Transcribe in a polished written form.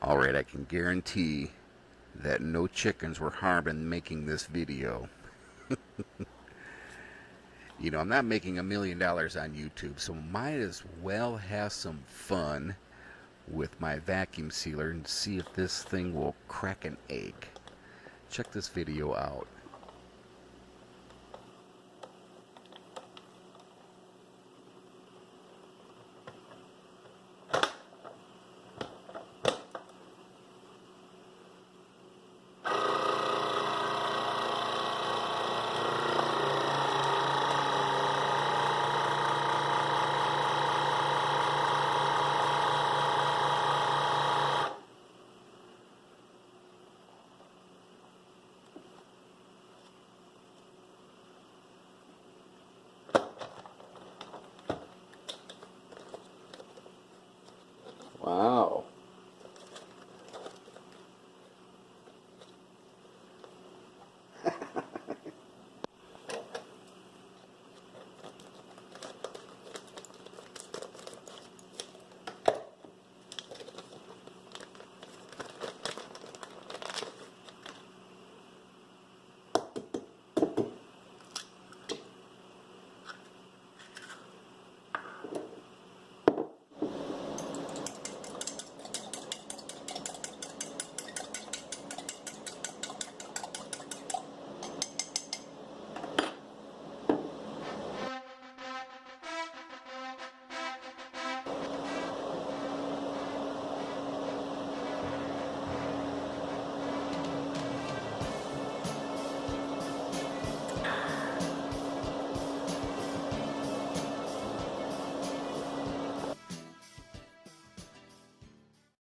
Alright, I can guarantee that no chickens were harmed in making this video. You know, I'm not making $1 million on YouTube, so might as well have some fun with my vacuum sealer and see if this thing will crack an egg. Check this video out.